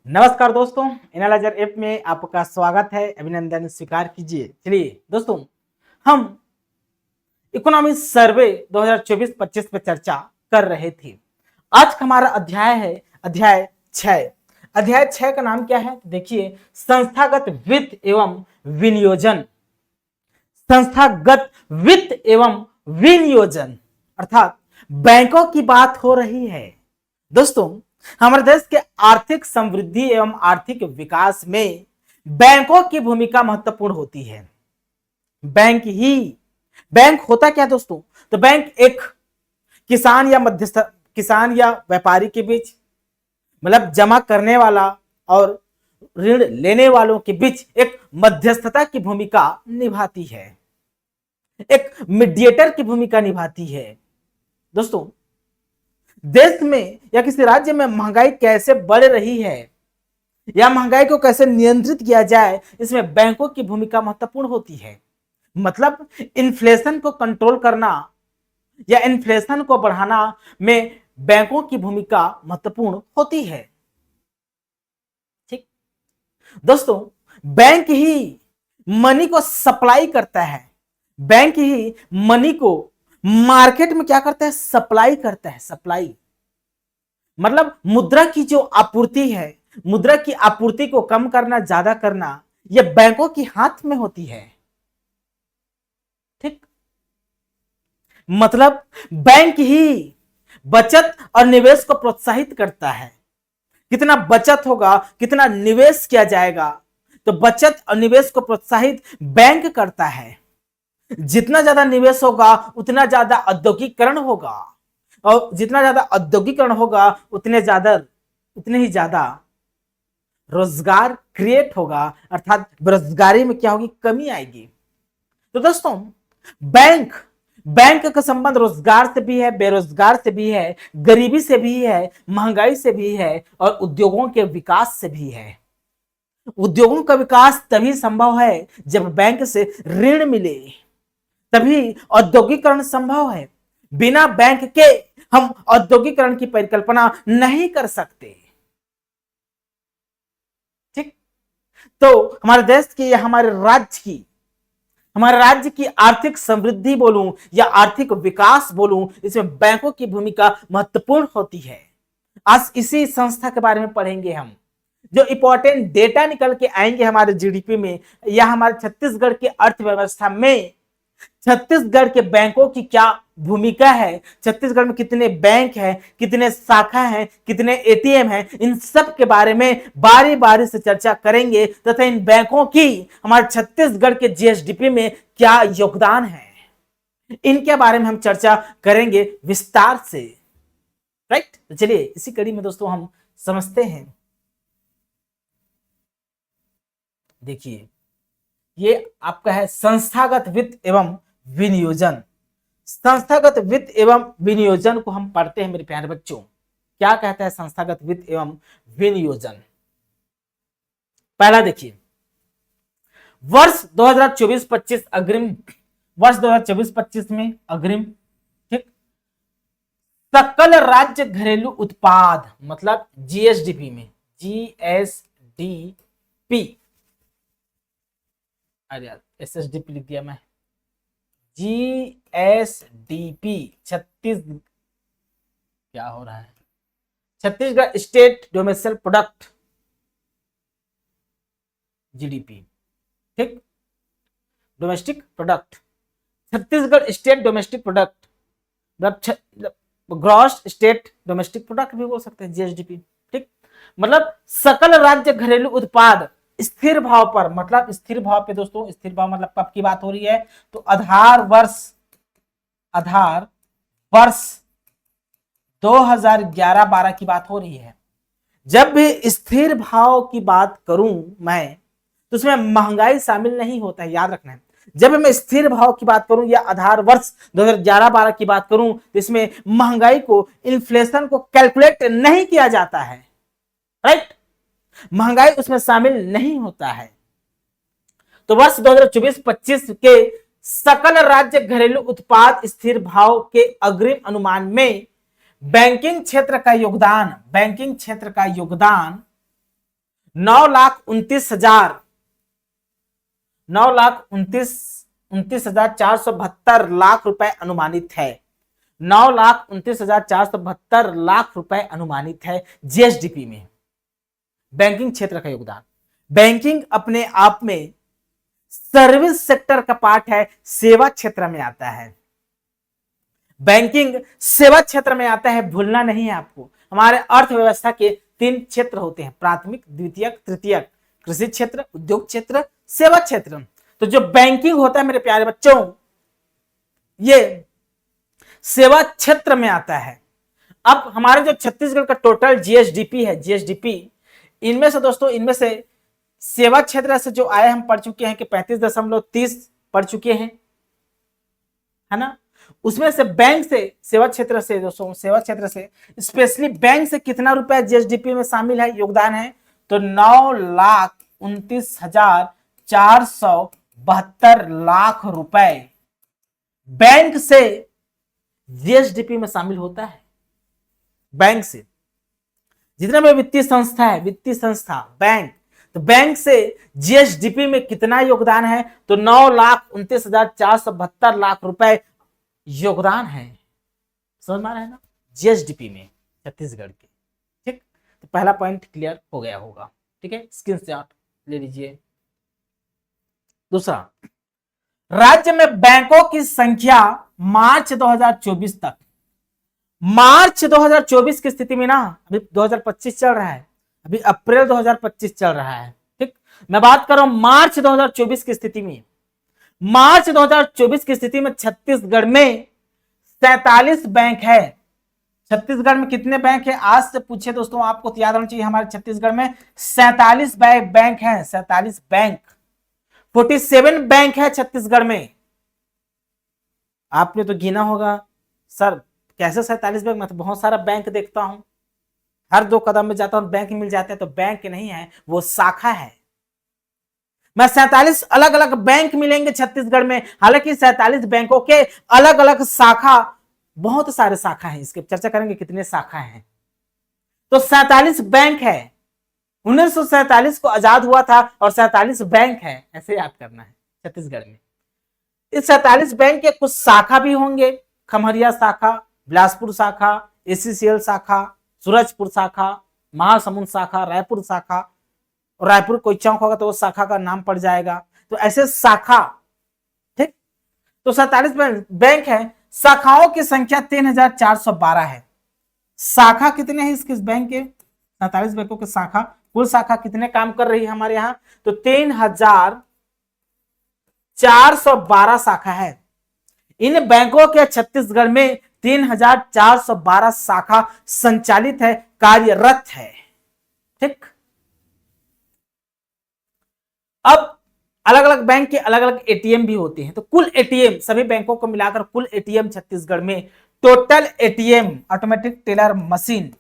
नमस्कार दोस्तों, analyser app में आपका स्वागत है। अभिनंदन स्वीकार कीजिए। चलिए दोस्तों, हम इकोनॉमी सर्वे 2024-25 पे चर्चा कर रहे थे। आज का हमारा अध्याय है अध्याय 6। अध्याय 6 का नाम क्या है? देखिए, संस्थागत वित्त एवं विनियोजन। संस्थागत वित्त एवं विनियोजन अर्थात बैंकों की बात हो रही है। दोस्तों, हमारे देश के आर्थिक समृद्धि एवं आर्थिक विकास में बैंकों की भूमिका महत्वपूर्ण होती है। बैंक होता क्या दोस्तों? तो बैंक एक किसान या व्यापारी के बीच, मतलब जमा करने वाला और ऋण लेने वालों के बीच एक मध्यस्थता की भूमिका निभाती है, एक मीडिएटर की भूमिका निभाती है। दोस्तों, देश में या किसी राज्य में महंगाई कैसे बढ़ रही है या महंगाई को कैसे नियंत्रित किया जाए, इसमें बैंकों की भूमिका महत्वपूर्ण होती है। मतलब इन्फ्लेशन को कंट्रोल करना या इन्फ्लेशन को बढ़ाना में बैंकों की भूमिका महत्वपूर्ण होती है। ठीक दोस्तों, बैंक ही मनी को सप्लाई करता है। बैंक ही मनी को मार्केट में क्या करता है? सप्लाई करता है। सप्लाई मतलब मुद्रा की जो आपूर्ति है, मुद्रा की आपूर्ति को कम करना, ज्यादा करना, यह बैंकों के हाथ में होती है। ठीक, मतलब बैंक ही बचत और निवेश को प्रोत्साहित करता है। कितना बचत होगा, कितना निवेश किया जाएगा, तो बचत और निवेश को प्रोत्साहित बैंक करता है। जितना ज्यादा निवेश होगा उतना ज्यादा औद्योगिकरण होगा, और जितना ज्यादा औद्योगिकरण होगा उतने ही ज्यादा रोजगार क्रिएट होगा, अर्थात बेरोजगारी में क्या होगी? कमी आएगी। तो दोस्तों, बैंक का संबंध रोजगार से भी है, बेरोजगार से भी है, गरीबी से भी है, महंगाई से भी है और उद्योगों के विकास से भी है। उद्योगों का विकास तभी संभव है जब बैंक से ऋण मिले, तभी औद्योगिकरण संभव है। बिना बैंक के हम औद्योगिकरण की परिकल्पना नहीं कर सकते। ठीक, तो हमारे देश की या हमारे राज्य की आर्थिक समृद्धि बोलूं या आर्थिक विकास बोलूं, इसमें बैंकों की भूमिका महत्वपूर्ण होती है। आज इसी संस्था के बारे में पढ़ेंगे हम। जो इंपॉर्टेंट डेटा निकल के आएंगे हमारे जीडीपी में या हमारे छत्तीसगढ़ की अर्थव्यवस्था में, छत्तीसगढ़ के बैंकों की क्या भूमिका है, छत्तीसगढ़ में कितने बैंक हैं, कितने शाखा हैं, कितने एटीएम हैं, इन सब के बारे में बारी बारी से चर्चा करेंगे तथा इन बैंकों की हमारे छत्तीसगढ़ के जीएसडीपी में क्या योगदान है, इनके बारे में हम चर्चा करेंगे विस्तार से। राइट, तो चलिए इसी कड़ी में दोस्तों हम समझते हैं। देखिए, ये आपका है संस्थागत वित्त एवं विनियोजन। संस्थागत वित्त एवं विनियोजन को हम पढ़ते हैं मेरे प्यारे बच्चों। क्या कहता है संस्थागत वित्त एवं विनियोजन? पहला देखिए, वर्ष 2024-25 अग्रिम, वर्ष 2024-25 में अग्रिम, ठीक, सकल राज्य घरेलू उत्पाद मतलब जीएसडीपी में, जीएसडीपी, अरे यार एसएसडीपी लिख दिया मैं, जीएसडीपी, क्या हो रहा है? Chhattisgarh state domestic product, GDP. ठीक, domestic product, Chhattisgarh state domestic product, मतलब ग्रॉस स्टेट डोमेस्टिक प्रोडक्ट भी बोल सकते हैं, जीएसडीपी। ठीक, मतलब सकल राज्य घरेलू उत्पाद स्थिर भाव पर, मतलब स्थिर भाव पे दोस्तों, स्थिर भाव मतलब कब की बात हो रही है? तो आधार वर्ष 2011-12 की बात हो रही है। जब भी स्थिर भाव की बात करूं मैं, तो उसमें महंगाई शामिल नहीं होता है, याद रखना है। जब मैं स्थिर भाव की बात करूं या आधार वर्ष 2011-12 की बात करूं, तो इसमें महंगाई को, इन्फ्लेशन को कैलकुलेट नहीं किया जाता है। राइट, महंगाई उसमें शामिल नहीं होता है। तो वर्ष 2024-25 के सकल राज्य घरेलू उत्पाद स्थिर भाव के अग्रिम अनुमान में बैंकिंग क्षेत्र का योगदान 9,29,000 9,29,472 लाख रुपए अनुमानित है। 9,29,472 लाख रुपए अनुमानित है जीएसडीपी में। बैंकिंग क्षेत्र का योगदान, बैंकिंग अपने आप में सर्विस सेक्टर का पार्ट है, सेवा क्षेत्र में आता है। बैंकिंग सेवा क्षेत्र में आता है, भूलना नहीं है आपको। हमारे अर्थव्यवस्था के 3 क्षेत्र होते हैं, प्राथमिक, द्वितीयक, तृतीयक। कृषि क्षेत्र, उद्योग क्षेत्र, सेवा क्षेत्र। तो जो बैंकिंग होता है मेरे प्यारे बच्चों, ये सेवा क्षेत्र में आता है। अब हमारे जो छत्तीसगढ़ का टोटल जीएसडीपी है, जीएसडीपी, इनमें से दोस्तों, इनमें से सेवा क्षेत्र से जो आए हम पढ़ चुके हैं कि 35.30 पढ़ चुके हैं, है ना। उसमें से बैंक से, सेवा क्षेत्र से दोस्तों, सेवा क्षेत्र से स्पेशली बैंक से कितना रुपया जीएसडीपी में शामिल है, योगदान है, तो 9,29,472 लाख रुपए बैंक से जीएसडीपी में शामिल होता है। बैंक से जितना भी वित्तीय संस्था है, वित्तीय संस्था, बैंक, तो बैंक से जीएसडीपी में कितना योगदान है, तो 9,29,472 लाख रुपए योगदान है। समझ में आ रहा है ना, जीएसडीपी में छत्तीसगढ़ के। ठीक, तो पहला पॉइंट क्लियर हो गया होगा। ठीक है, स्क्रीनशॉट ले लीजिए। दूसरा, राज्य में बैंकों की संख्या मार्च 2024 तक, मार्च 2024 की स्थिति में ना, अभी 2025 चल रहा है, अभी अप्रैल 2025 चल रहा है। ठीक, मैं बात कर रहा हूं मार्च 2024 की स्थिति में। मार्च 2024 की स्थिति में छत्तीसगढ़ में 47 बैंक है। छत्तीसगढ़ में कितने बैंक है, आज से पूछे दोस्तों आपको तो याद होना चाहिए, हमारे छत्तीसगढ़ में 47 बैंक हैं। 47 बैंक, 47 बैंक है छत्तीसगढ़ में। आपने तो गिना होगा, सर कैसे 47 बैंक, मैं तो बहुत सारा बैंक देखता हूं, हर 2 कदम में जाता हूं बैंक मिल जाते हैं। तो बैंक नहीं है, वो शाखा है। मैं 47 अलग अलग बैंक मिलेंगे छत्तीसगढ़ में, हालांकि 47 बैंकों के अलग अलग शाखा, बहुत सारे शाखा हैं, इसके चर्चा करेंगे कितने शाखा हैं। तो 47 बैंक है, 1947 को आजाद हुआ था और 47 बैंक है, ऐसे याद करना है छत्तीसगढ़ में। इस 47 बैंक के कुछ शाखा भी होंगे, खमहरिया शाखा, बिलासपुर शाखा, एसीसीएल शाखा, सूरजपुर शाखा, महासमुंद शाखा, रायपुर शाखा, और रायपुर कोई चौक होगा तो वो शाखा का नाम पड़ जाएगा। तो ऐसे शाखा, ठीक, तो 47 बैंक है। शाखाओं की संख्या 3,412 है। शाखा कितने हैं इस बैंक के, 47 बैंकों के शाखा, कुल शाखा कितने काम कर रही है हमारे यहां, तो 3,412 शाखा है। इन बैंकों के छत्तीसगढ़ में 3,412 शाखा संचालित है, कार्यरत है। ठीक, अब अलग अलग बैंक के अलग अलग एटीएम भी होते हैं। तो कुल एटीएम, सभी बैंकों को मिलाकर कुल एटीएम छत्तीसगढ़ में, total ATM, automatic teller machine,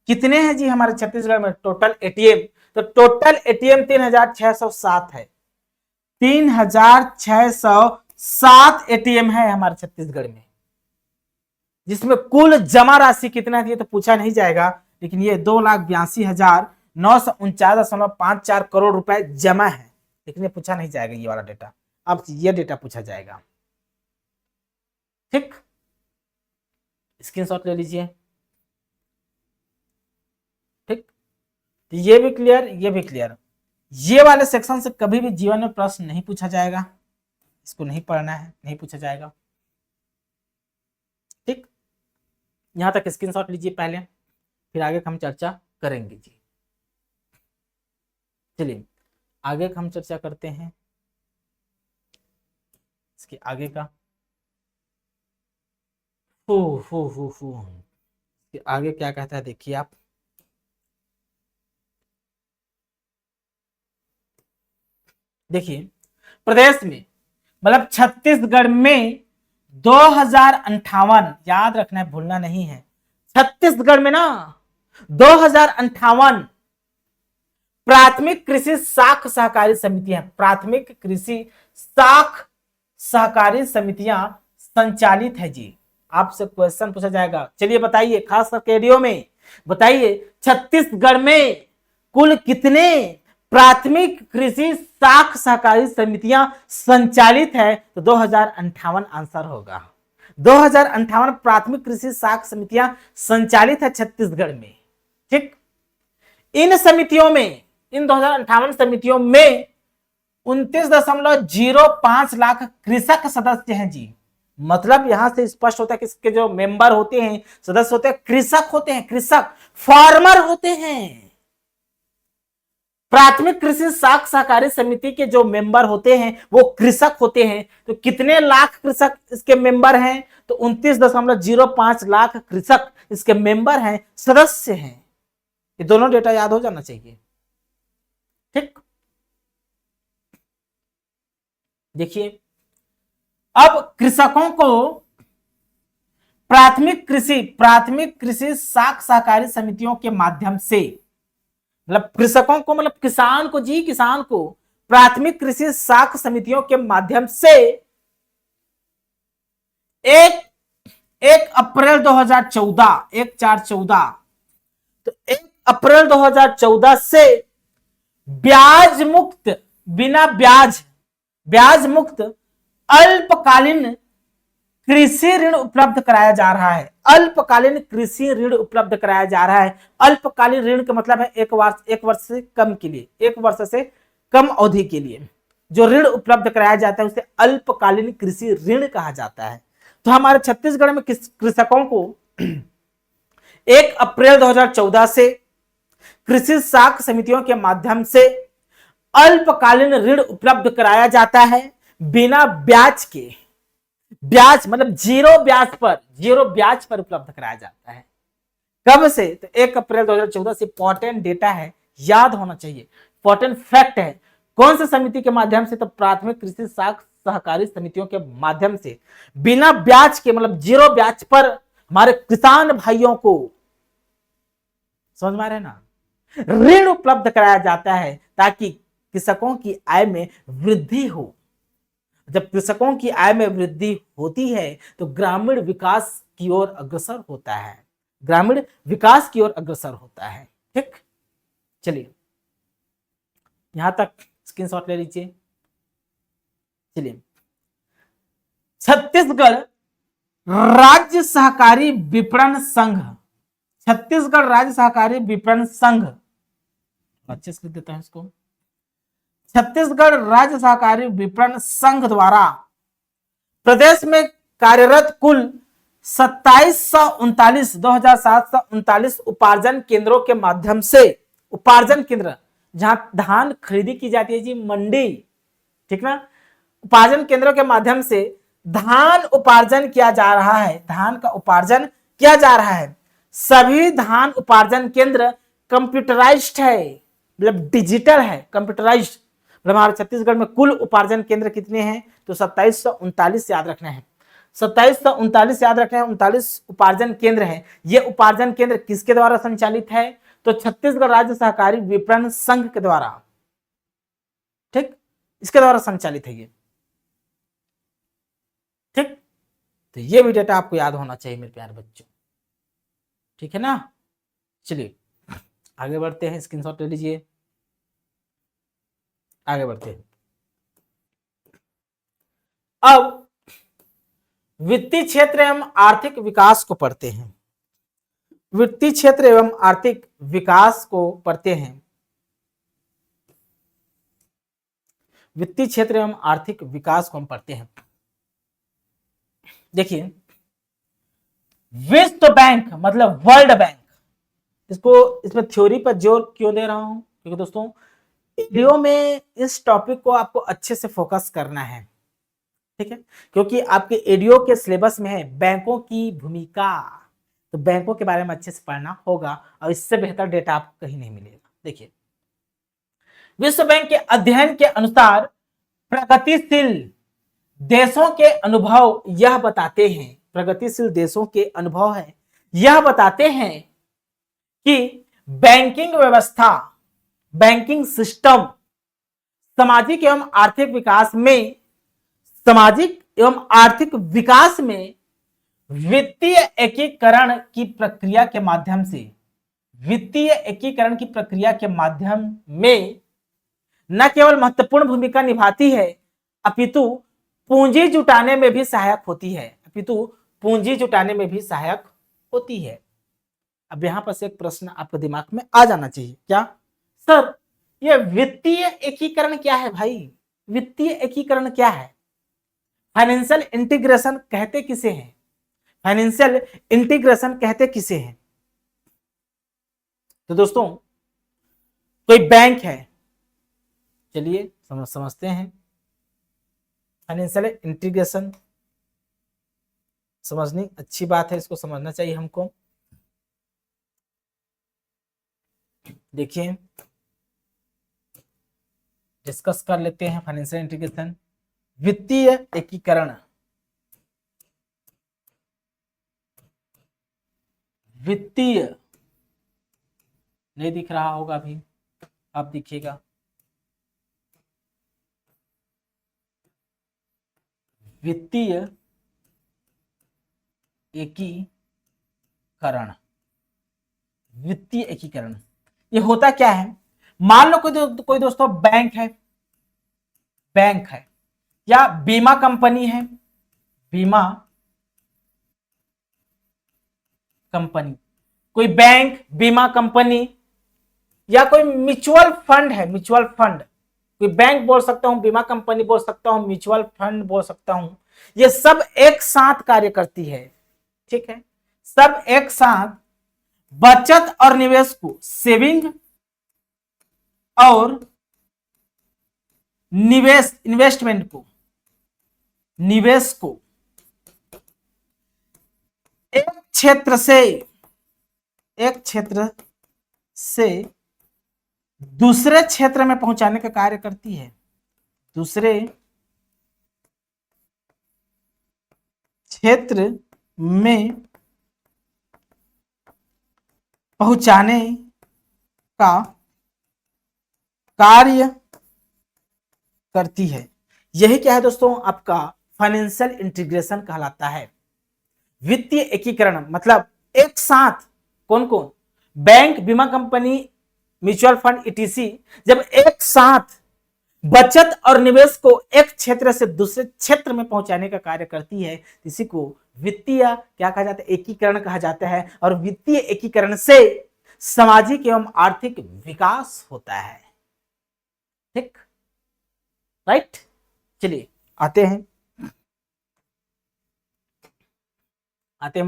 कितने हैं जी हमारे छत्तीसगढ़ में टोटल एटीएम, तो टोटल एटीएम 3,607 है। 3,607 एटीएम है हमारे छत्तीसगढ़ में, जिसमें कुल जमा राशि कितना है तो पूछा नहीं जाएगा, लेकिन ये 2,82,949.54 करोड़ रुपए जमा है, लेकिन ये पूछा नहीं जाएगा ये वाला डेटा। अब ये डेटा पूछा जाएगा। ठीक, स्क्रीनशॉट ले लीजिए। ठीक, तो ये भी क्लियर, ये भी क्लियर। ये वाले सेक्शन से कभी भी जीवन में प्रश्न नहीं पूछा जाएगा, इसको नहीं पढ़ना है, नहीं पूछा जाएगा। ठीक, यहां तक स्क्रीनशॉट लीजिए पहले, फिर आगे हम चर्चा करेंगे जी। चलिए आगे हम चर्चा करते हैं इसके आगे का। आगे क्या कहता है देखिए आप, देखिए प्रदेश में, मतलब छत्तीसगढ़ में 2058, याद रखना है, भूलना नहीं है, छत्तीसगढ़ में ना 2058 प्राथमिक कृषि साख सहकारी समितियां, प्राथमिक कृषि साख सहकारी समितियां संचालित है जी। आपसे क्वेश्चन पूछा जाएगा, चलिए बताइए, खास करके रेडियो में बताइए, छत्तीसगढ़ में कुल कितने प्राथमिक कृषि साख सहकारी समितियां संचालित है? तो 2058 आंसर होगा। 2058 प्राथमिक कृषि साख समितियां संचालित है छत्तीसगढ़ में। ठीक, इन समितियों में, इन 2058 समितियों में 29.05 लाख कृषक सदस्य हैं जी। मतलब यहां से स्पष्ट होता है कि इसके जो मेंबर होते हैं, सदस्य होते हैं, कृषक होते हैं, कृषक फार्मर होते हैं। प्राथमिक कृषि साख सहकारी समिति के जो मेंबर होते हैं वो कृषक होते हैं। तो कितने लाख कृषक इसके मेंबर हैं? तो 29.05 लाख कृषक इसके मेंबर हैं, सदस्य हैं। ये दोनों डेटा याद हो जाना चाहिए। ठीक, देखिए, अब कृषकों को प्राथमिक कृषि साख सहकारी समितियों के माध्यम से, मतलब कृषकों को, मतलब किसान को जी, किसान को प्राथमिक कृषि साख समितियों के माध्यम से 1 अप्रैल 2014, 1/4/14, तो 1 अप्रैल 2014 से ब्याज मुक्त, बिना ब्याज मुक्त अल्पकालीन कृषि ऋण उपलब्ध कराया जा रहा है। अल्पकालीन कृषि ऋण उपलब्ध कराया जा रहा है। अल्पकालीन ऋण का मतलब है 1 वर्ष से कम के लिए, 1 वर्ष से कम अवधि के लिए जो ऋण उपलब्ध कराया जाता है उसे अल्पकालीन कृषि ऋण कहा जाता है। तो हमारे छत्तीसगढ़ में कृषकों को 1 अप्रैल 2014 से कृषि साख समितियों के माध्यम से अल्पकालीन ऋण उपलब्ध कराया जाता है बिना ब्याज के। ब्याज मतलब जीरो ब्याज पर उपलब्ध कराया जाता है। कब से? तो 1 अप्रैल 2014 से। इंपॉर्टेंट डेटा है, याद होना चाहिए, इंपॉर्टेंट फैक्ट है। कौन सी समिति के माध्यम से? तो प्राथमिक कृषि साख सहकारी समितियों के माध्यम से बिना ब्याज के, मतलब जीरो ब्याज पर हमारे किसान भाइयों को, समझ में आ रहा है ना, ऋण उपलब्ध कराया जाता है ताकि कृषकों की आय में वृद्धि हो। जब कृषकों की आय में वृद्धि होती है तो ग्रामीण विकास की ओर अग्रसर होता है, ग्रामीण विकास की ओर अग्रसर होता है। ठीक, चलिए यहां तक स्क्रीनशॉट ले लीजिए। चलिए, छत्तीसगढ़ राज्य सहकारी विपणन संघ, छत्तीसगढ़ राज्य सहकारी विपणन संघ, अच्छे से लिख देता हूं इसको, छत्तीसगढ़ राज्य सहकारी विपणन संघ द्वारा प्रदेश में कार्यरत कुल 2739 उपार्जन केंद्रों के माध्यम से, उपार्जन केंद्र जहां धान खरीदी की जाती है जी, मंडी, ठीक ना, उपार्जन केंद्रों के माध्यम से धान उपार्जन किया जा रहा है, धान का उपार्जन किया जा रहा है। सभी धान उपार्जन केंद्र कंप्यूटराइज्ड है, मतलब डिजिटल है, कंप्यूटराइज्ड। मतलब हमारे छत्तीसगढ़ में कुल उपार्जन केंद्र कितने हैं? तो 2739 याद रखना है, 2739 याद रखना है। 39 उपार्जन केंद्र है। ये उपार्जन केंद्र किसके द्वारा संचालित है? तो छत्तीसगढ़ राज्य सहकारी विपणन संघ के द्वारा, ठीक, इसके द्वारा संचालित है ये। ठीक, तो ये भी डेटा आपको याद होना चाहिए मेरे प्यारे बच्चों, ठीक है ना। चलिए आगे बढ़ते हैं, स्क्रीनशॉट ले लीजिए, आगे बढ़ते हैं। अब वित्तीय क्षेत्र एवं आर्थिक विकास को पढ़ते हैं, वित्तीय क्षेत्र एवं आर्थिक विकास को पढ़ते हैं, वित्तीय क्षेत्र एवं आर्थिक विकास को हम पढ़ते हैं। देखिए, विश्व बैंक मतलब वर्ल्ड बैंक, इसको, इसमें थ्योरी पर जोर क्यों दे रहा हूं? क्योंकि दोस्तों वीडियो में इस टॉपिक को आपको अच्छे से फोकस करना है, ठीक है, क्योंकि आपके एडीओ के सिलेबस में है बैंकों की भूमिका, तो बैंकों के बारे में अच्छे से पढ़ना होगा और इससे बेहतर डेटा आपको कहीं नहीं मिलेगा। देखिए, विश्व बैंक के अध्ययन के अनुसार प्रगतिशील देशों के अनुभव यह बताते हैं, प्रगतिशील देशों के अनुभव है यह बताते हैं कि बैंकिंग व्यवस्था, बैंकिंग सिस्टम सामाजिक एवं आर्थिक विकास में, सामाजिक एवं आर्थिक विकास में वित्तीय एकीकरण की प्रक्रिया के माध्यम से, वित्तीय एकीकरण की प्रक्रिया के माध्यम में न केवल महत्वपूर्ण भूमिका निभाती है अपितु पूंजी जुटाने में भी सहायक होती है, पूंजी जुटाने में भी सहायक होती है। अब यहां पर से एक प्रश्न आपके दिमाग में आ जाना चाहिए, क्या सर ये वित्तीय एकीकरण क्या है भाई? वित्तीय एकीकरण क्या है? फाइनेंशियल इंटीग्रेशन कहते किसे हैं? फाइनेंशियल इंटीग्रेशन कहते किसे हैं? तो दोस्तों कोई बैंक है, चलिए समझते हैं। फाइनेंशियल इंटीग्रेशन समझनी अच्छी बात है, इसको समझना चाहिए हमको। देखिए डिस्कस कर लेते हैं फाइनेंशियल इंटीग्रेशन। वित्तीय एकीकरण, वित्तीय नहीं दिख रहा होगा अभी, अब दिखेगा। वित्तीय एकीकरण, वित्तीय एकीकरण ये होता क्या है? मान लो कोई दोस्तों बैंक है या बीमा कंपनी है, बीमा कंपनी, कोई बैंक, बीमा कंपनी या कोई म्यूचुअल फंड है, म्यूचुअल फंड, कोई बैंक बोल सकता हूं, बीमा कंपनी बोल सकता हूं, म्यूचुअल फंड बोल सकता हूं। ये सब एक साथ कार्य करती है, ठीक है। सब एक साथ बचत और निवेश को, सेविंग और निवेश, इन्वेस्टमेंट को, निवेश को एक क्षेत्र से दूसरे क्षेत्र में पहुंचाने का कार्य करती है, दूसरे क्षेत्र में पहुंचाने का कार्य करती है। यही क्या है दोस्तों? आपका फाइनेंशियल इंटीग्रेशन कहलाता है। वित्तीय एकीकरण मतलब एक साथ कौन कौन, बैंक, बीमा कंपनी, म्यूचुअल फंड ईटीसी, जब एक साथ बचत और निवेश को एक क्षेत्र से दूसरे क्षेत्र में पहुंचाने का कार्य करती है, इसी को वित्तीय क्या कहा जाता है? एकीकरण कहा जाता है। और वित्तीय एकीकरण से सामाजिक एवं आर्थिक विकास होता है, ठीक, राइट। चलिए आते हैं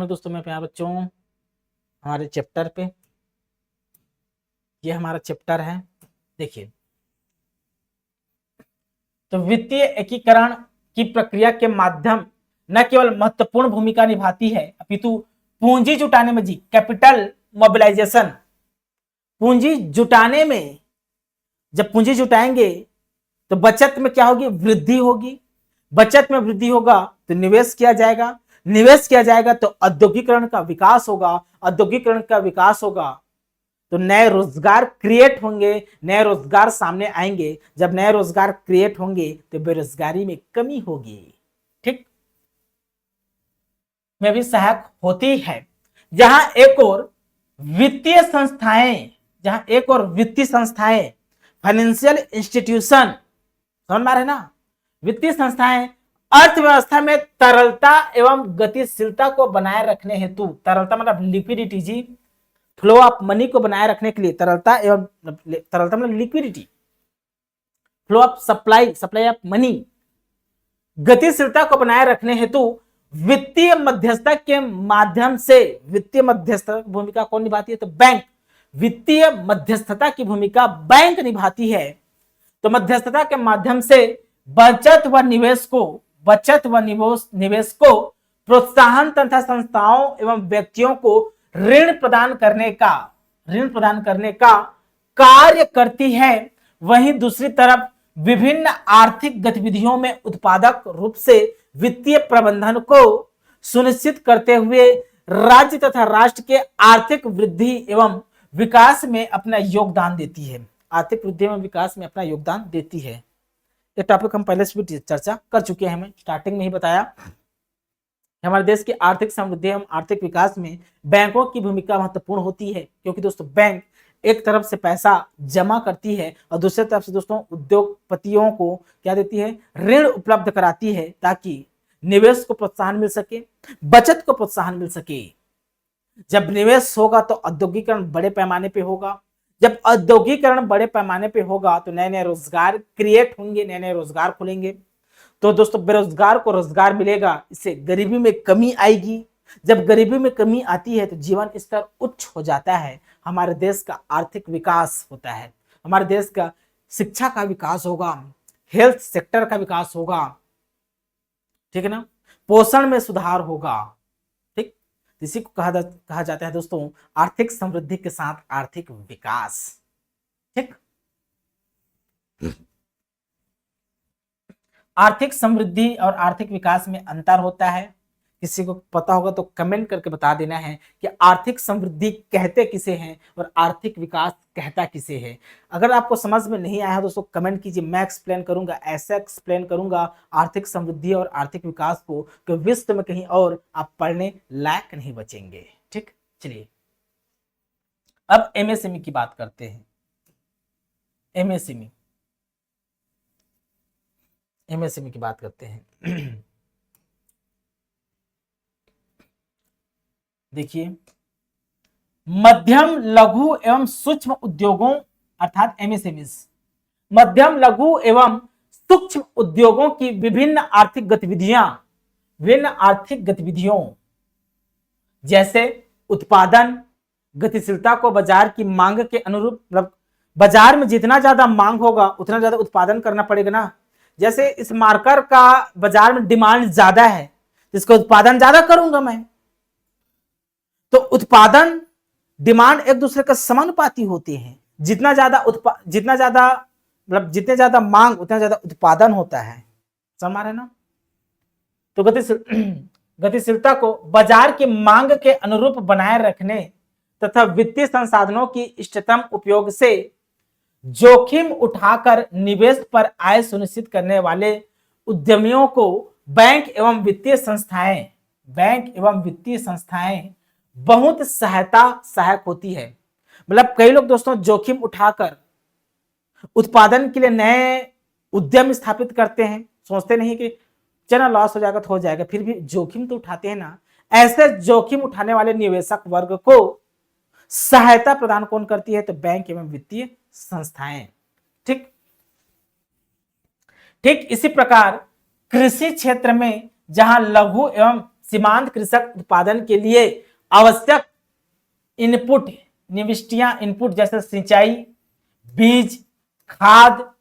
दोस्तों मैं बच्चों हमारे चैप्टर पे। ये हमारा चैप्टर है, देखिए। तो वित्तीय एकीकरण की प्रक्रिया के माध्यम न केवल महत्वपूर्ण भूमिका निभाती है अपितु पूंजी जुटाने में जी, कैपिटल मोबिलाइजेशन, पूंजी जुटाने में, जब पूंजी जुटाएंगे तो बचत में क्या होगी? वृद्धि होगी। बचत में वृद्धि होगा तो निवेश किया जाएगा, निवेश किया जाएगा तो औद्योगिकरण का विकास होगा, औद्योगिकरण का विकास होगा तो नए रोजगार क्रिएट होंगे, नए रोजगार सामने आएंगे। जब नए रोजगार क्रिएट होंगे तो बेरोजगारी में कमी होगी, ठीक, में भी सहायक होती है। जहां एक और वित्तीय संस्थाएं, फाइनेंशियल इंस्टीट्यूशन, समझ में आ रहा है ना? वित्तीय संस्थाएं अर्थव्यवस्था में तरलता एवं गतिशीलता को बनाए रखने हेतु, तरलता मतलब लिक्विडिटी जी, फ्लो ऑफ मनी को बनाए रखने के लिए, तरलता मतलब liquidity, flow of supply of money, गतिशीलता को बनाए रखने हेतु वित्तीय मध्यस्थता के माध्यम से, वित्तीय मध्यस्थता की भूमिका कौन निभाती है? तो बैंक, वित्तीय मध्यस्थता की भूमिका बैंक निभाती है। तो मध्यस्थता के माध्यम से बचत व निवेश को प्रोत्साहन तथा संस्थाओं एवं व्यक्तियों को ऋण प्रदान करने का कार्य करती है। वहीं दूसरी तरफ विभिन्न आर्थिक गतिविधियों में उत्पादक रूप से वित्तीय प्रबंधन को सुनिश्चित करते हुए राज्य तथा राष्ट्र के आर्थिक वृद्धि एवं विकास में अपना योगदान देती है। आर्थिक वृद्धि एवं विकास में अपना योगदान देती है। ये टॉपिक हम पहले से भी चर्चा कर चुके हैं, हमें स्टार्टिंग में ही बताया हमारे देश की आर्थिक समृद्धि एवं आर्थिक विकास में बैंकों की भूमिका महत्वपूर्ण होती है, क्योंकि दोस्तों बैंक एक तरफ से पैसा जमा करती है और दूसरी तरफ से दोस्तों उद्योगपतियों को क्या देती है, ऋण उपलब्ध कराती है, ताकि निवेश को प्रोत्साहन मिल सके, बचत को प्रोत्साहन मिल सके। जब निवेश होगा तो औद्योगिकरण बड़े पैमाने पे होगा, जब औद्योगिकरण बड़े पैमाने पे होगा तो नए नए रोजगार क्रिएट होंगे, नए नए रोजगार खुलेंगे। तो दोस्तों बेरोजगार को रोजगार मिलेगा, इससे गरीबी में कमी आएगी। जब गरीबी में कमी आती है तो जीवन स्तर उच्च हो जाता है, हमारे देश का आर्थिक विकास होता है, हमारे देश का शिक्षा का विकास होगा, हेल्थ सेक्टर का विकास होगा, ठीक है ना, पोषण में सुधार होगा। ठीक, इसी को कहा जाता है दोस्तों आर्थिक समृद्धि के साथ आर्थिक विकास। ठीक, आर्थिक समृद्धि और आर्थिक विकास में अंतर होता है। किसी को पता होगा तो कमेंट करके बता देना है कि आर्थिक समृद्धि कहते किसे हैं और आर्थिक विकास कहता किसे है। अगर आपको समझ में नहीं आया दोस्तों कमेंट कीजिए, मैं एक्सप्लेन करूंगा, ऐसा एक्सप्लेन करूंगा आर्थिक समृद्धि और आर्थिक विकास को कि विश्व में कहीं और आप पढ़ने लायक नहीं बचेंगे। ठीक, चलिए अब एमएसएमई की बात करते हैं। एमएसएमई की बात करते हैं। देखिए, मध्यम लघु एवं सूक्ष्म उद्योगों अर्थात एमएसएमई, मध्यम लघु एवं सूक्ष्म उद्योगों की विभिन्न आर्थिक गतिविधियों जैसे उत्पादन, गतिशीलता को बाजार की मांग के अनुरूप, मतलब बाजार में जितना ज्यादा मांग होगा उतना ज्यादा उत्पादन करना पड़ेगा ना। जैसे इस मार्कर का बाजार में डिमांड ज्यादा है, इसका उत्पादन ज्यादा करूंगा मैं, तो उत्पादन डिमांड एक दूसरे का समानुपाती होते हैं। जितने ज्यादा मांग उतना ज्यादा उत्पादन होता है, समझ रहे ना। तो गतिशीलता को बाजार की मांग के अनुरूप बनाए रखने तथा वित्तीय संसाधनों की इष्टतम उपयोग से जोखिम उठाकर निवेश पर आय सुनिश्चित करने वाले उद्यमियों को बैंक एवं वित्तीय संस्थाएं बहुत सहायक होती है। मतलब कई लोग दोस्तों जोखिम उठाकर उत्पादन के लिए नए उद्यम स्थापित करते हैं, सोचते नहीं कि चलो लॉस हो जाएगा तो हो जाएगा, फिर भी जोखिम तो उठाते हैं ना। ऐसे जोखिम उठाने वाले निवेशक वर्ग को सहायता प्रदान कौन करती है, तो बैंक एवं वित्तीय संस्थाएं। ठीक, इसी प्रकार कृषि क्षेत्र में जहां लघु एवं सीमांत कृषक उत्पादन के लिए आवश्यक इनपुट जैसे सिंचाई, बीज, खाद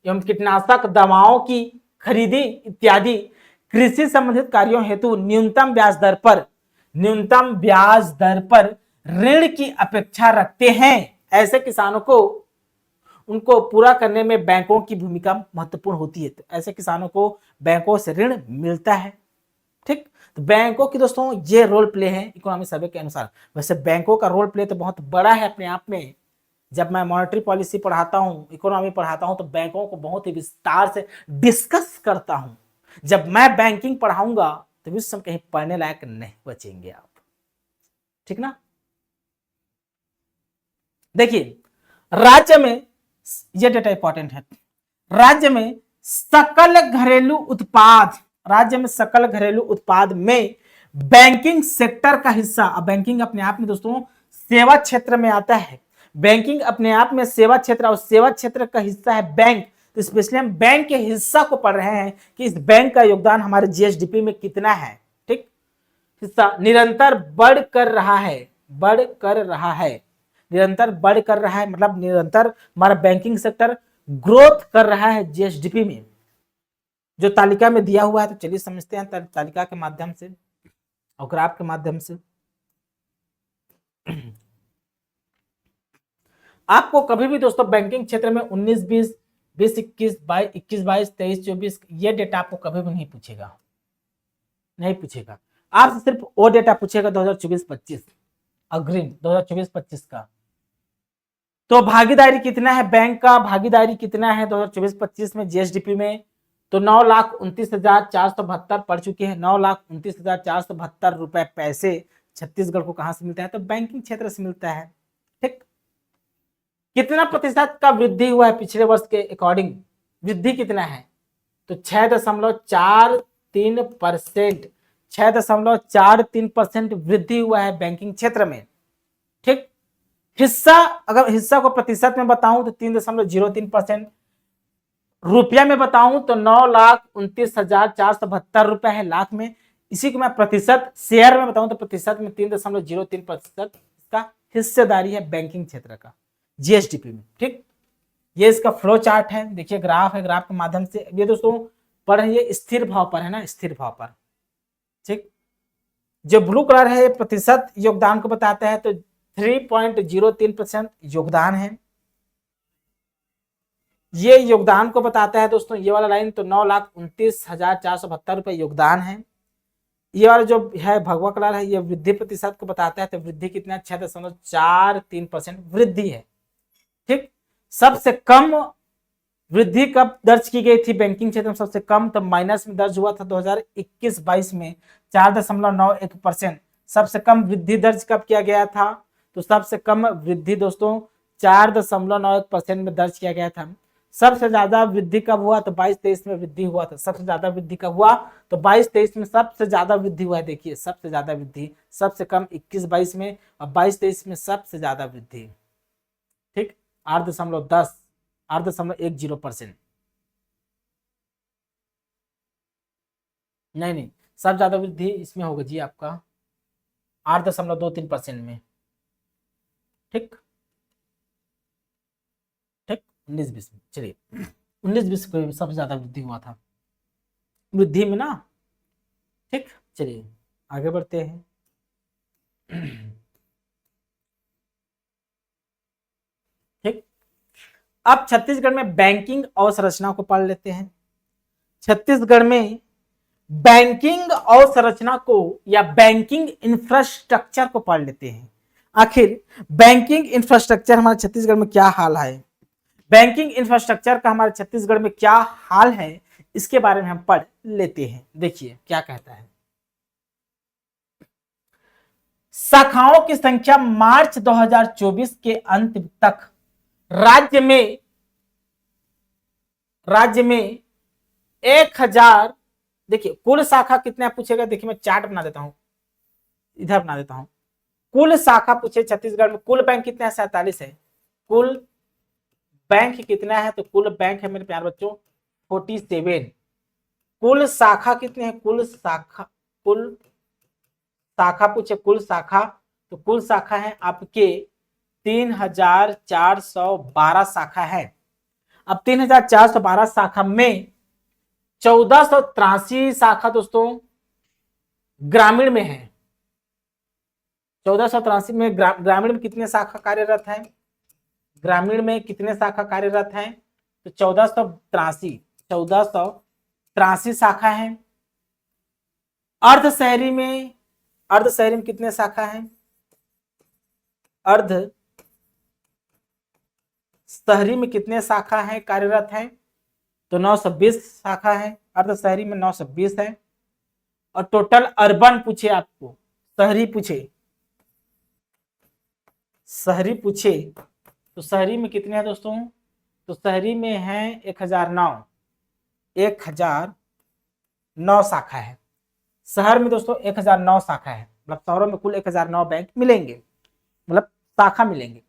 एवं कीटनाशक दवाओं की खरीदी इत्यादि कृषि संबंधित कार्यों हेतु न्यूनतम ब्याज दर पर ऋण की अपेक्षा रखते हैं, ऐसे किसानों को उनको पूरा करने में बैंकों की भूमिका महत्वपूर्ण होती है। तो ऐसे किसानों को बैंकों से ऋण मिलता है। ठीक, तो बैंकों की दोस्तों ये रोल प्ले है इकोनॉमिक सर्वे के अनुसार। वैसे बैंकों का रोल प्ले तो बहुत बड़ा है अपने आप में। जब मैं मॉनेटरी पॉलिसी पढ़ाता हूँ, इकोनॉमी पढ़ाता हूँ, तो बैंकों को बहुत ही विस्तार से डिस्कस करता हूँ। जब मैं बैंकिंग पढ़ाऊंगा तो विश्व में कहीं पढ़ने लायक नहीं बचेंगे आप। ठीक ना। देखिए, राज्य में यह डेटा इंपॉर्टेंट है, राज्य में सकल घरेलू उत्पाद में बैंकिंग सेक्टर का हिस्सा, अब बैंकिंग अपने आप में दोस्तों सेवा क्षेत्र में आता है, बैंकिंग अपने आप में सेवा क्षेत्र और सेवा क्षेत्र का हिस्सा है बैंक। तो स्पेशली हम बैंक के हिस्सा को पढ़ रहे हैं कि इस बैंक का योगदान हमारे जीएसडीपी में कितना है। ठीक, हिस्सा निरंतर बढ़ कर रहा है, मतलब निरंतर हमारा बैंकिंग सेक्टर ग्रोथ कर रहा है जीएसडीपी में, जो तालिका में दिया हुआ है। तो चलिए समझते हैं तालिका के माध्यम से और ग्राफ के माध्यम से। आपको कभी भी दोस्तों बैंकिंग क्षेत्र में 19, 20, 21, 22, 23, 24 ये डेटा आपको कभी भी नहीं पूछेगा। आपसे सिर्फ वो डेटा पूछेगा 2024-25 अग्रिम 2024-25 का। तो भागीदारी कितना है बैंक का, भागीदारी कितना है 2024-25 में जीएसडीपी में, तो 9,29,472 पड़ चुके हैं। 9,29,472 रुपए पैसे छत्तीसगढ़ को कहां से मिलता है? तो बैंकिंग क्षेत्र से मिलता है। ठीक, कितना प्रतिशत का वृद्धि हुआ है पिछले वर्ष के अकॉर्डिंग? वृद्धि कितना है? तो 6.43%, 6.43% वृद्धि हुआ है बैंकिंग क्षेत्र में। ठीक, हिस्सा, अगर हिस्सा को प्रतिशत में बताऊं तो 3.03%, रुपया में बताऊं तो 9,29,472 रुपए है लाख में। इसी को मैं प्रतिशत शेयर में बताऊं तो प्रतिशत में 3.03% इसका हिस्सेदारी है बैंकिंग क्षेत्र का जीएसडीपी में। ठीक, ये इसका फ्लो चार्ट है, देखिए ग्राफ है, ग्राफ के माध्यम से ये दोस्तों पढ़ रही है, स्थिर भाव पर है ना, स्थिर भाव पर। ठीक, जो ब्लू कलर है ये प्रतिशत योगदान को बताता है, तो 3.03% योगदान है, ये योगदान को बताता है दोस्तों ये वाला लाइन। तो 9,29,472 रुपए योगदान है। ये वाला जो है भगवा कलर है ये वृद्धि प्रतिशत को बताता है, तो वृद्धि कितना? 6.43% वृद्धि है। ठीक, सबसे कम वृद्धि कब दर्ज की गई थी बैंकिंग क्षेत्र में? सबसे कम तो माइनस में दर्ज हुआ था 2021-22 में 4.91%। सबसे कम वृद्धि दर्ज कब किया गया था? तो सबसे कम वृद्धि दोस्तों 4.91% में दर्ज किया गया था। सबसे ज्यादा वृद्धि कब हुआ? तो 22-23 में वृद्धि हुआ था। सबसे ज्यादा वृद्धि कब हुआ? तो 22-23 में सबसे ज्यादा वृद्धि हुआ है। देखिए सबसे ज्यादा वृद्धि, सबसे कम 21-22 में और 22-23 में सबसे ज्यादा वृद्धि। ठीक, 8.10% नहीं, सब ज्यादा वृद्धि इसमें होगा जी आपका 8.23% में। ठीक ठीक, 19-20 में, चलिए 19-20 में सबसे ज्यादा वृद्धि हुआ था वृद्धि में ना। ठीक, चलिए आगे बढ़ते हैं। ठीक, अब छत्तीसगढ़ में बैंकिंग अवसंरचना को पढ़ लेते हैं। छत्तीसगढ़ में बैंकिंग अवसंरचना को या बैंकिंग इंफ्रास्ट्रक्चर को पढ़ लेते हैं। आखिर बैंकिंग इंफ्रास्ट्रक्चर हमारे छत्तीसगढ़ में क्या हाल है? बैंकिंग इंफ्रास्ट्रक्चर का हमारे छत्तीसगढ़ में क्या हाल है, इसके बारे में हम पढ़ लेते हैं। देखिए क्या कहता है। शाखाओं की संख्या मार्च 2024 के अंत तक राज्य में 1000, देखिए कुल शाखा कितने पूछेगा? देखिए मैं चार्ट बना देता हूं, इधर बना देता हूं। कुल शाखा पूछे छत्तीसगढ़ में, कुल बैंक कितना है? 47 है। कुल बैंक कितना है? तो कुल बैंक है मेरे प्यारे बच्चों 47। कुल शाखा कितने हैं? कुल शाखा पूछे, कुल शाखा, तो कुल शाखा है आपके 3,412 शाखा है। अब 3,412 शाखा में 1483 शाखा दोस्तों ग्रामीण में है। 1483 में ग्रामीण में कितने शाखा कार्यरत है? ग्रामीण में कितने शाखा कार्यरत हैं? तो 1483 शाखा है। अर्ध शहरी में कितने शाखा है? अर्ध शहरी में कितने शाखा है कार्यरत है? तो 920 शाखा है। अर्ध शहरी में 920 है। और टोटल अर्बन पूछे आपको, शहरी पूछे तो शहरी में कितने हैं दोस्तों? तो शहरी में है 1009 शाखा है। शहर में दोस्तों 1009 शाखा है, मतलब शहरों में कुल 1009 बैंक मिलेंगे, मतलब शाखा मिलेंगे।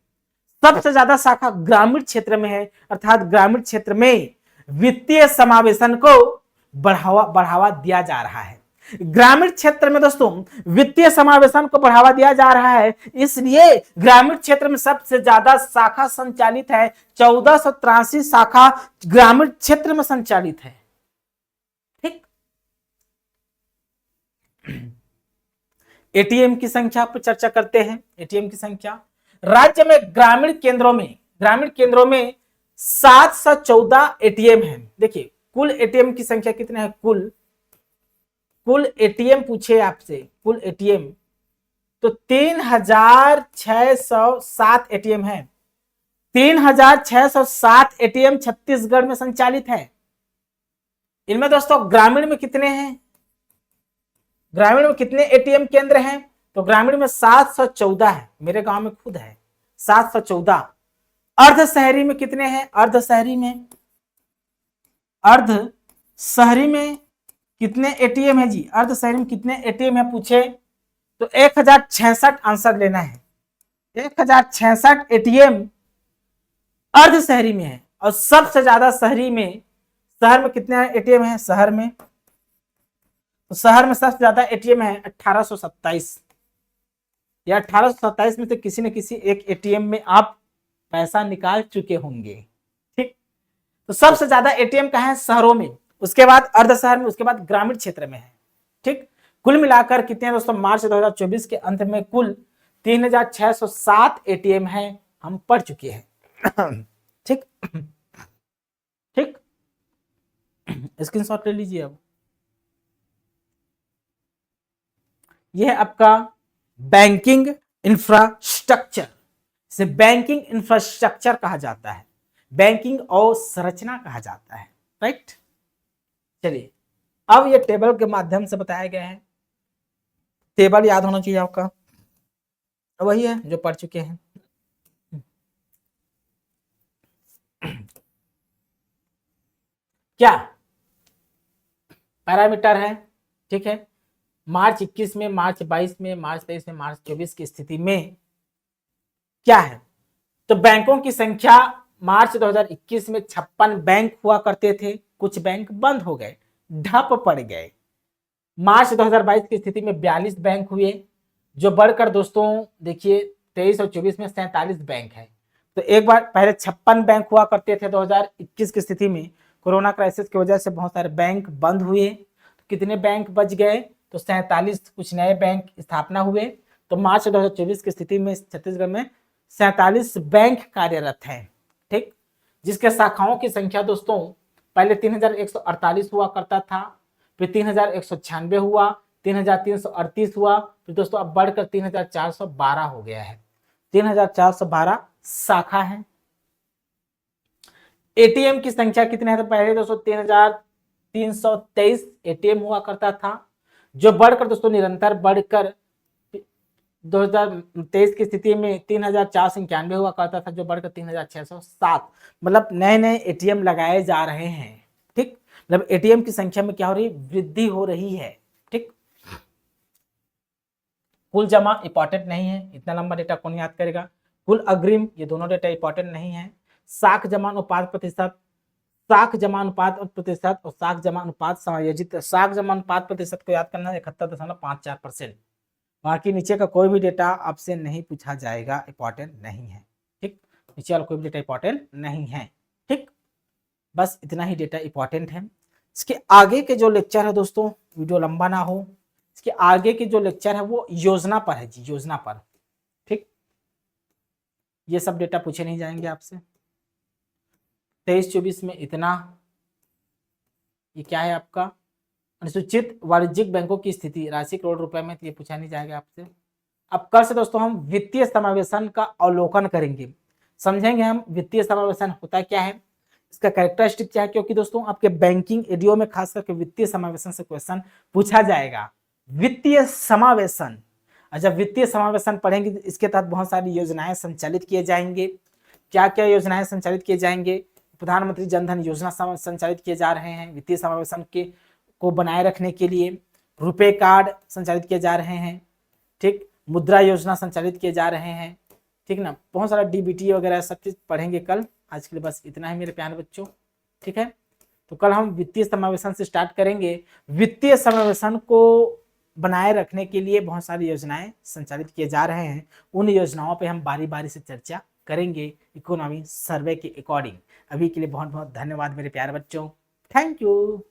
सबसे ज्यादा शाखा ग्रामीण क्षेत्र में है, अर्थात ग्रामीण क्षेत्र में वित्तीय समावेशन को बढ़ावा दिया जा रहा है। ग्रामीण क्षेत्र में दोस्तों वित्तीय समावेशन को बढ़ावा दिया जा रहा है, इसलिए ग्रामीण क्षेत्र में सबसे ज्यादा शाखा संचालित है। 1483 शाखा ग्रामीण क्षेत्र में संचालित है। ठीक, एटीएम की संख्या पर चर्चा करते हैं। एटीएम की संख्या राज्य में ग्रामीण केंद्रों में 714 एटीएम है। देखिए कुल एटीएम की संख्या कितने हैं? कुल एटीएम पूछे आपसे, कुल एटीएम तो 3607 एटीएम है। 3607 एटीएम छत्तीसगढ़ में संचालित है। इनमें दोस्तों ग्रामीण में कितने हैं, ग्रामीण में कितने एटीएम केंद्र हैं, तो ग्रामीण में 714 है, मेरे गांव में खुद है 714। अर्ध शहरी में कितने हैं, अर्ध शहरी में, अर्ध शहरी में कितने एटीएम है जी, अर्ध शहरी में कितने एटीएम है पूछे तो 1066 आंसर लेना है। 1066 एटीएम अर्ध शहरी में है, और सबसे ज्यादा शहरी में, शहर में कितने एटीएम है, शहर में, तो शहर में सबसे ज्यादा एटीएम है 1827, या 1827 में तो किसी न किसी एक एटीएम में आप पैसा निकाल चुके होंगे। ठीक, तो सबसे ज्यादा एटीएम कहाँ है, शहरों में, उसके बाद अर्ध शहर में, उसके बाद ग्रामीण क्षेत्र में है। ठीक, कुल मिलाकर कितने हैं दोस्तों, मार्च 2024 के अंत में कुल 3607 एटीएम है, हम पढ़ चुके हैं। ठीक ठीक, स्क्रीनशॉट ले लीजिए। अब यह है आपका बैंकिंग इंफ्रास्ट्रक्चर, इसे बैंकिंग इंफ्रास्ट्रक्चर कहा जाता है, बैंकिंग और संरचना कहा जाता है। राइट, चलिए अब ये टेबल के माध्यम से बताया गया है, टेबल याद होना चाहिए आपका, वही है जो पढ़ चुके हैं। क्या पैरामीटर है, ठीक है, मार्च 21 में, मार्च 22 में, मार्च 23 में, मार्च 24 की स्थिति में क्या है, तो बैंकों की संख्या मार्च 2021 में 56 बैंक हुआ करते थे, कुछ बैंक बंद हो गए, ढप पड़ गए। मार्च 2022 की स्थिति में 42 बैंक हुए, जो बढ़कर दोस्तों देखिए 23 और 24 में 47 बैंक है। तो एक बार पहले 56 बैंक हुआ करते थे 2021 की स्थिति में, कोरोना क्राइसिस की वजह से बहुत सारे बैंक बंद हुए, तो कितने बैंक बच गए, तो 47 कुछ नए बैंक स्थापना हुए। तो मार्च 2024 की स्थिति में छत्तीसगढ़ में 47 बैंक कार्यरत हैं। ठीक, जिसके शाखाओं की संख्या दोस्तों पहले 3148 हुआ करता था, फिर 3196 हुआ, 3338 हुआ, फिर दोस्तों अब बढ़कर 3412 हो गया है। 3412 शाखा है। एटीएम की संख्या कितने है, तो पहले दोस्तों 3323 एटीएम हुआ करता था, जो बढ़कर दोस्तों निरंतर बढ़कर 2023 की स्थिति में 3491 हुआ करता था, जो बढ़कर 3607, मतलब नए नए एटीएम लगाए जा रहे हैं। ठीक, मतलब एटीएम की संख्या में क्या हो रही है, वृद्धि हो रही है। ठीक, कुल जमा इंपॉर्टेंट नहीं है, इतना लंबा डेटा कौन याद करेगा। कुल अग्रिम, ये दोनों डेटा इंपॉर्टेंट नहीं है। साख जमा अनुपात प्रतिशत, साख जमा अनुपात प्रतिशत और साख जमा अनुपात समायोजित। साख जमा अनुपात प्रतिशत को याद करना है 71.54%। बाकी नीचे का कोई भी डेटा आपसे नहीं पूछा जाएगा, इंपॉर्टेंट नहीं है। ठीक, नीचे वाला कोई भी डेटा इंपॉर्टेंट नहीं है। ठीक, बस इतना ही डेटा इंपॉर्टेंट है। इसके आगे के जो लेक्चर है दोस्तों, वीडियो लंबा ना हो, इसके आगे के जो लेक्चर है वो योजना पर है जी, योजना पर। ठीक, ये सब डेटा पूछे नहीं जाएंगे आपसे। 23-24 में इतना, ये क्या है आपका अनुसूचित वाणिज्यिक बैंकों की स्थिति, राशि करोड़ रुपए में, तो ये पूछा नहीं जाएगा आपसे। अब कल से दोस्तों हम वित्तीय समावेशन का अवलोकन करेंगे, समझेंगे हम वित्तीय समावेशन होता क्या है, इसका कैरेक्टरिस्टिक क्या है, क्योंकि दोस्तों आपके बैंकिंग एडीओ में खास करके वित्तीय समावेशन से क्वेश्चन पूछा जाएगा। वित्तीय समावेशन, जब वित्तीय समावेशन पढ़ेंगे इसके तहत बहुत सारी योजनाएं संचालित किए जाएंगे। क्या क्या योजनाएं संचालित किए जाएंगे, प्रधानमंत्री जनधन योजना संचालित किए जा रहे हैं वित्तीय समावेशन के को बनाए रखने के लिए, रुपए कार्ड संचालित किए जा रहे हैं। ठीक, मुद्रा योजना संचालित किए जा रहे हैं। ठीक ना, बहुत सारा डीबीटी वगैरह सब चीज पढ़ेंगे कल। आज के लिए बस इतना ही मेरे प्यारे बच्चों। ठीक है, तो कल हम वित्तीय समावेशन से स्टार्ट करेंगे। वित्तीय समावेशन को बनाए रखने के लिए बहुत सारी योजनाएं संचालित किए जा रहे हैं, उन योजनाओं पे हम बारी बारी से चर्चा करेंगे इकोनॉमी सर्वे के अकॉर्डिंग। अभी के लिए बहुत बहुत धन्यवाद मेरे प्यारे बच्चों, थैंक यू।